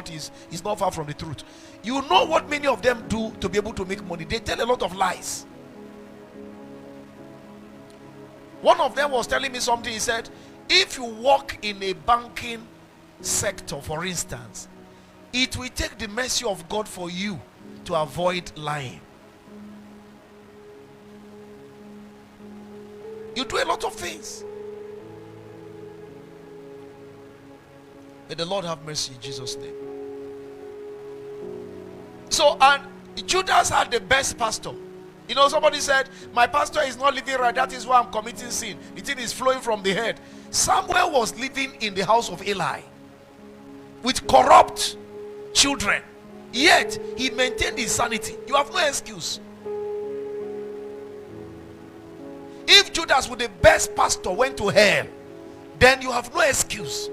is not far from the truth. You know what many of them do to be able to make money? They tell a lot of lies. One of them was telling me something. He said, if you work in a banking sector, for instance, it will take the mercy of God for you to avoid lying. You do a lot of things. May the Lord have mercy in Jesus' name. So, and Judas had the best pastor. You know, somebody said, my pastor is not living right, that is why I'm committing sin. The thing is flowing from the head. Samuel was living in the house of Eli with corrupt children, yet he maintained his sanity. You have no excuse. If Judas with the best pastor went to hell, then you have no excuse.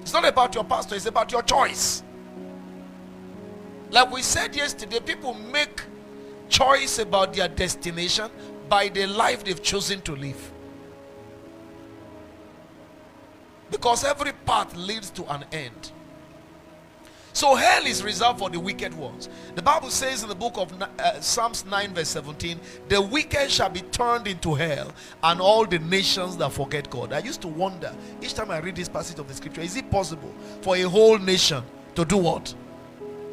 It's not about your pastor, it's about your choice. Like we said yesterday, people make choice about their destination by the life they've chosen to live. Because every path leads to an end. So hell is reserved for the wicked ones. The Bible says in the book of Psalms 9 verse 17, the wicked shall be turned into hell, and all the nations that forget God. I used to wonder, each time I read this passage of the scripture, is it possible for a whole nation to do what?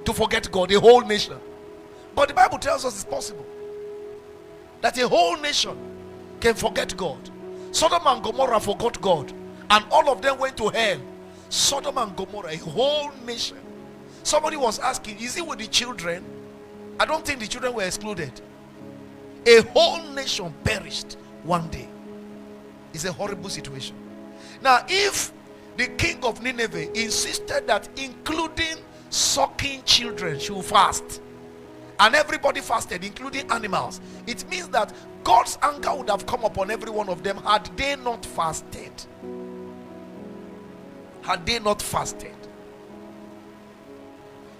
To forget God, a whole nation. But the Bible tells us it's possible. That a whole nation can forget God. Sodom and Gomorrah forgot God, and all of them went to hell. Sodom and Gomorrah, a whole nation. Somebody was asking, is it with the children? I don't think the children were excluded. A whole nation perished one day. It's a horrible situation. Now, if the king of Nineveh insisted that including sucking children should fast, and everybody fasted, including animals, it means that God's anger would have come upon every one of them had they not fasted. Had they not fasted.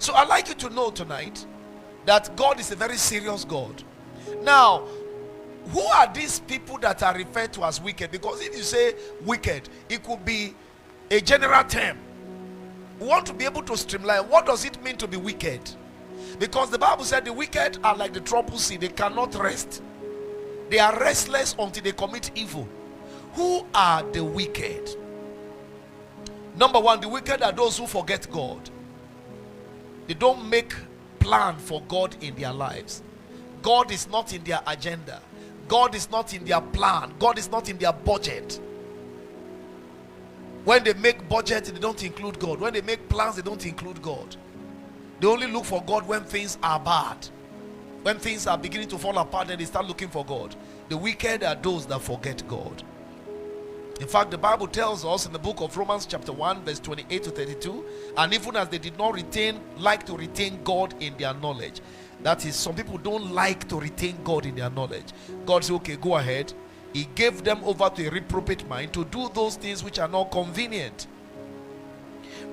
So I'd like you to know tonight that God is a very serious God. Now, who are these people that are referred to as wicked? Because if you say wicked, it could be a general term. We want to be able to streamline. What does it mean to be wicked? Because the Bible said the wicked are like the troubled sea. They cannot rest. They are restless until they commit evil. Who are the wicked? Number one, the wicked are those who forget God. They don't make plan for God in their lives. God is not in their agenda. God is not in their plan. God is not in their budget. When they make budget, they don't include God. When they make plans, they don't include God. They only look for God when things are bad. When things are beginning to fall apart, then they start looking for God. The wicked are those that forget God. In fact, the Bible tells us in the book of Romans chapter 1 verse 28 to 32, and even as they did not like to retain God in their knowledge. That is, some people don't like to retain God in their knowledge. God said, okay, go ahead. He gave them over to a reprobate mind to do those things which are not convenient,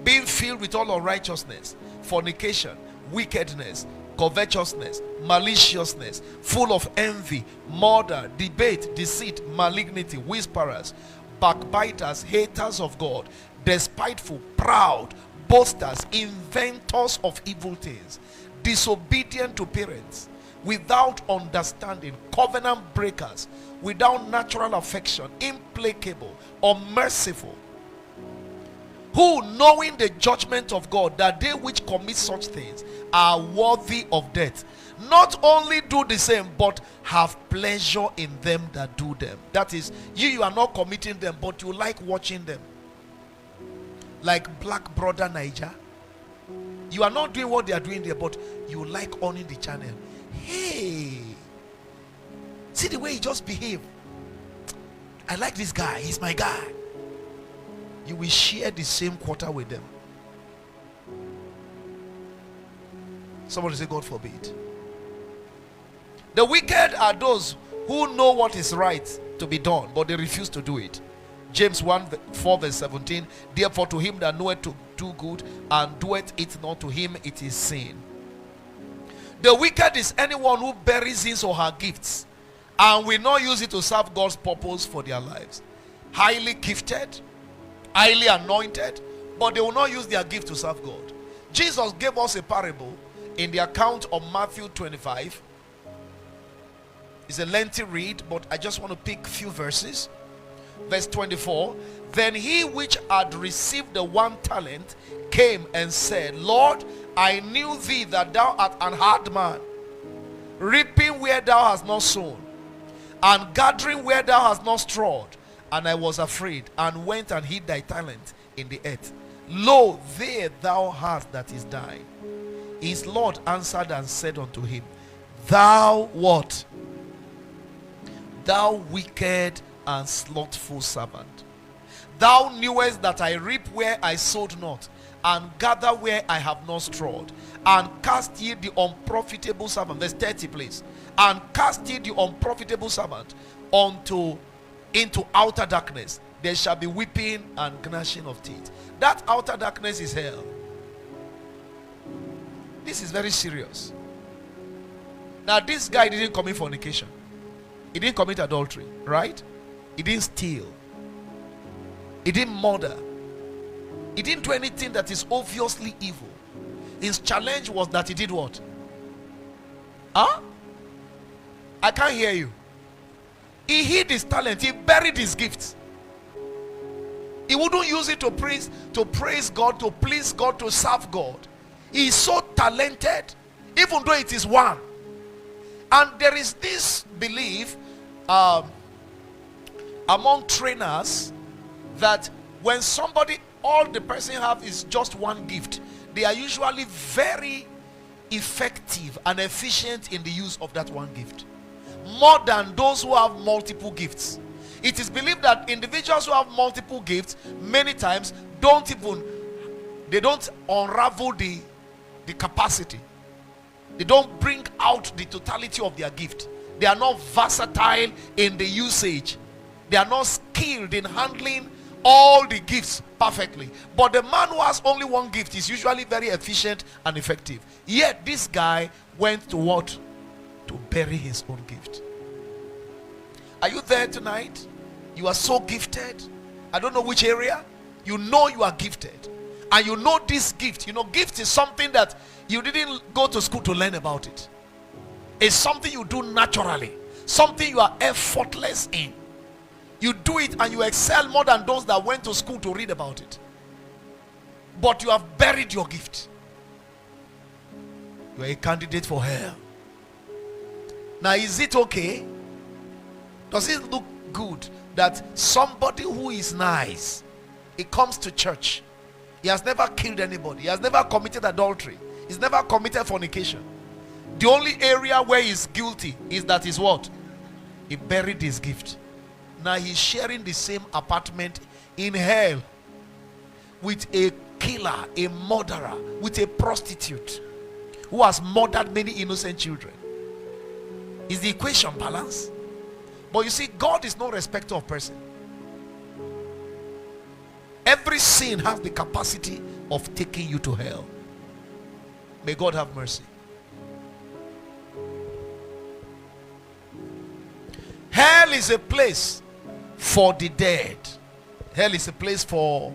being filled with all unrighteousness, fornication, wickedness, covetousness, maliciousness, full of envy, murder, debate, deceit, malignity, whisperers, backbiters, haters of God, despiteful, proud, boasters, inventors of evil things, disobedient to parents, without understanding, covenant breakers, without natural affection, implacable, unmerciful, who, knowing the judgment of God, that they which commit such things are worthy of death, not only do the same, but have pleasure in them that do them. That is, you are not committing them, but you like watching them. Like Black Brother Niger. You are not doing what they are doing there, but you like owning the channel. Hey, see the way he just behaved. I like this guy, he's my guy. You will share the same quarter with them. Somebody say, God forbid. The wicked are those who know what is right to be done, but they refuse to do it. James 4 verse 17, therefore to him that knoweth to do good and doeth it not, to him it is sin. The wicked is anyone who buries his or her gifts and will not use it to serve God's purpose for their lives. Highly gifted, highly anointed, but they will not use their gift to serve God. Jesus gave us a parable in the account of Matthew 25. It's a lengthy read, but I just want to pick a few verses. Verse 24. Then he which had received the 1 talent came and said, Lord, I knew thee that thou art an hard man, reaping where thou hast not sown, and gathering where thou hast not strawed. And I was afraid, and went and hid thy talent in the earth. Lo, there thou hast that is thine. His Lord answered and said unto him, Thou what? Thou wicked and slothful servant. Thou knewest that I reap where I sowed not, and gather where I have not strawed. And cast ye the unprofitable servant. Verse 30, please. And cast ye the unprofitable servant into outer darkness. There shall be weeping and gnashing of teeth. That outer darkness is hell. This is very serious. Now, this guy didn't commit fornication. He didn't commit adultery, right? He didn't steal. He didn't murder. He didn't do anything that is obviously evil. His challenge was that he did what? Huh? I can't hear you. He hid his talent. He buried his gifts. He wouldn't use it to praise God, to please God, to serve God. He is so talented, even though it is one. And there is this belief among trainers that when somebody, all the person have is just one gift, they are usually very effective and efficient in the use of that one gift, more than those who have multiple gifts. It is believed that individuals who have multiple gifts many times don't unravel the capacity. They don't bring out the totality of their gift. They are not versatile in the usage. They are not skilled in handling all the gifts perfectly. But the man who has only one gift is usually very efficient and effective. Yet this guy went to what? To bury his own gift. Are you there tonight? You are so gifted. I don't know which area. You know you are gifted. And you know this gift. You know, gift is something that you didn't go to school to learn about it. It's something you do naturally. Something you are effortless in. You do it and you excel more than those that went to school to read about it. But you have buried your gift. You are a candidate for hell. Now, is it okay? Does it look good that somebody who is nice, he comes to church, he has never killed anybody, he has never committed adultery, he's never committed fornication. The only area where he's guilty is that is what? He buried his gift. Now he's sharing the same apartment in hell with a killer, a murderer, with a prostitute who has murdered many innocent children. Is the equation balanced? But you see, God is no respecter of person. Every sin has the capacity of taking you to hell. May God have mercy. Hell is a place for the dead. Hell is a place for